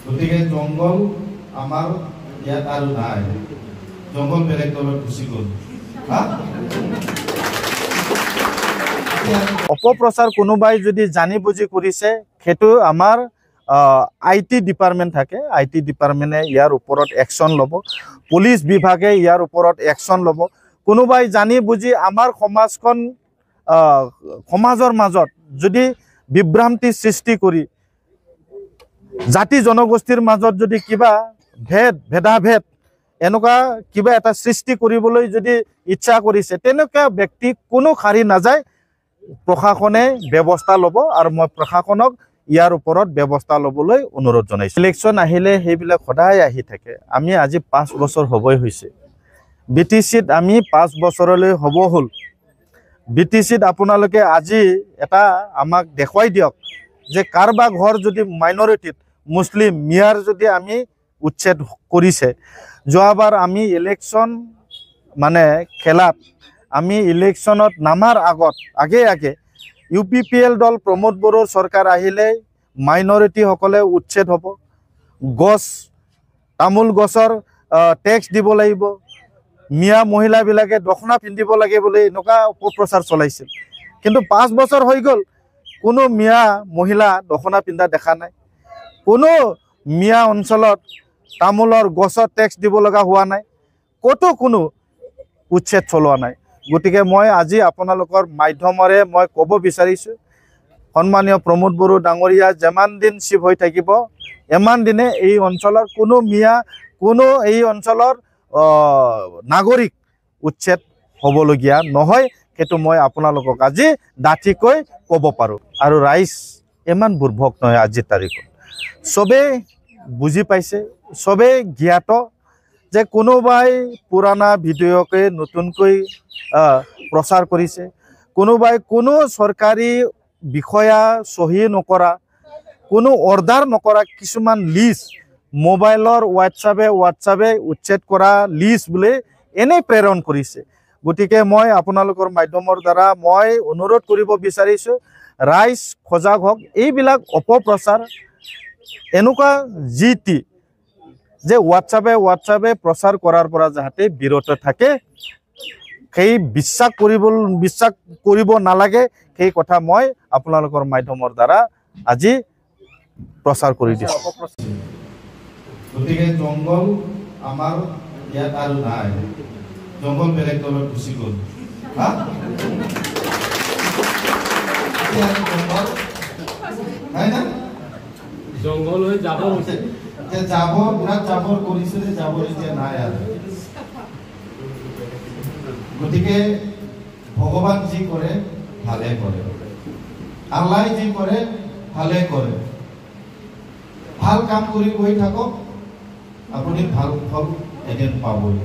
গতিকে জংঘল আমাৰ ইয়াত আৰু নাই, জংঘল বেলেগ তলত গুচি গ'ল। অপপ্ৰচাৰ কোনোবাই যদি জানি বুজি কৰিছে, সেইটো আমাৰ IT ডিপাৰ্টমেণ্ট থাকে, IT ডিপাৰ্টমেণ্টে ইয়াৰ ওপৰত একশ্যন ল'ব, পুলিচ বিভাগে ইয়াৰ ওপৰত একশ্যন ল'ব। কোনোবাই জানি বুজি আমাৰ সমাজৰ মাজত যদি বিভ্ৰান্তি সৃষ্টি কৰি জাতি জনগোষ্ঠীৰ মাজত যদি কিবা ভেদাভেদ এনেকুৱা কিবা এটা সৃষ্টি কৰিবলৈ যদি ইচ্ছা কৰিছে, তেনেকুৱা ব্যক্তি কোনো সাৰি নাযায়, প্ৰশাসনে ব্যৱস্থা ল'ব। আৰু মই প্ৰশাসনক ইয়াৰ ওপৰত ব্যৱস্থা ল'বলৈ অনুৰোধ জনাইছোঁ। ইলেকশ্যন আহিলে সেইবিলাক সদায় আহি থাকে। আমি আজি 5 বছৰ হ'বই হৈছে। BTCত আমি 5 বছৰলৈ হ'ব হ'ল। BTCত আপোনালোকে আজি এটা আমাক দেখুৱাই দিয়ক যে কাৰোবাৰ ঘৰ যদি মাইনৰিটিত মুছলিম মিয়াৰ যদি আমি উচ্ছেদ কৰিছে। যোৱাবাৰ আমি ইলেকশ্যন মানে খেলাত আমি ইলেকশ্যনত নামাৰ আগে UPPL দল প্ৰমোদ বড়োৰ চৰকাৰ আহিলে মাইনৰিটিসকলে উচ্ছেদ হ'ব, তামোল গছৰ টেক্স দিব লাগিব, মিয়া মহিলাবিলাকে দখনা পিন্ধিব লাগে বুলি এনেকুৱা অপপ্ৰচাৰ চলাইছিল। কিন্তু 5 বছৰ হৈ গ'ল, কোনো মিয়া মহিলা দখনা পিন্ধা দেখা নাই, কোনো মিয়া অঞ্চলত তামোলৰ গছত টেক্স দিব লগা হোৱা নাই, ক'তো কোনো উচ্ছেদ চলোৱা নাই। গতিকে মই আজি আপোনালোকৰ মাধ্যমেৰে মই ক'ব বিচাৰিছোঁ, সন্মানীয় প্ৰমোদ বড়ো ডাঙৰীয়া যিমান দিন চিফ হৈ থাকিব, ইমান দিনে এই অঞ্চলৰ কোনো মিয়া, কোনো এই অঞ্চলৰ নাগৰিক উচ্ছেদ হ'বলগীয়া নহয়। সেইটো মই আপোনালোকক আজি ডাঠিকৈ ক'ব পাৰোঁ। আৰু ৰাইজ ইমান বুৰ্বক নহয়। আজিৰ তাৰিখত চবেই বুজি পাইছে, চবেই জ্ঞাত যে কোনোবাই পুৰণা ভিডিঅ'কে নতুনকৈ প্ৰচাৰ কৰিছে, কোনোবাই কোনো চৰকাৰী বিষয়া চহী নকৰা, কোনো অৰ্ডাৰ নকৰা কিছুমান লিষ্ট মোবাইলৰ হোৱাটছআপে উচ্ছেদ কৰা লিষ্ট বুলি এনেই প্ৰেৰণ কৰিছে। গতিকে মই আপোনালোকৰ মাধ্যমৰ দ্বাৰা মই অনুৰোধ কৰিব বিচাৰিছোঁ, ৰাইজ সজাগ হওক। এইবিলাক অপপ্ৰচাৰ এনেকুৱা যে হোৱাটছআপে প্ৰচাৰ কৰাৰ পৰা যাতে বিৰত থাকে, সেই বিশ্বাস কৰিব নালাগে, সেই কথা মই আপোনালোকৰ মাধ্যমৰ দ্বাৰা আজি প্ৰচাৰ কৰি দিছোঁ। গতিকে জংঘল আমাৰ ইয়াত আৰু নাই, জংঘল বেলেগ তলত গুচি গ'ল। জংঘল হৈ জাবৰ বিৰাট জাবৰ কৰিছিলে, জাবৰ এতিয়া নাই আৰু। গতিকে ভগৱান যি কৰে ভালে কৰে, আল্লাই যি কৰে ভালে কৰে। ভাল কাম কৰি গৈ থাকক, আপুনি ভাল ফল এদিন পাবই।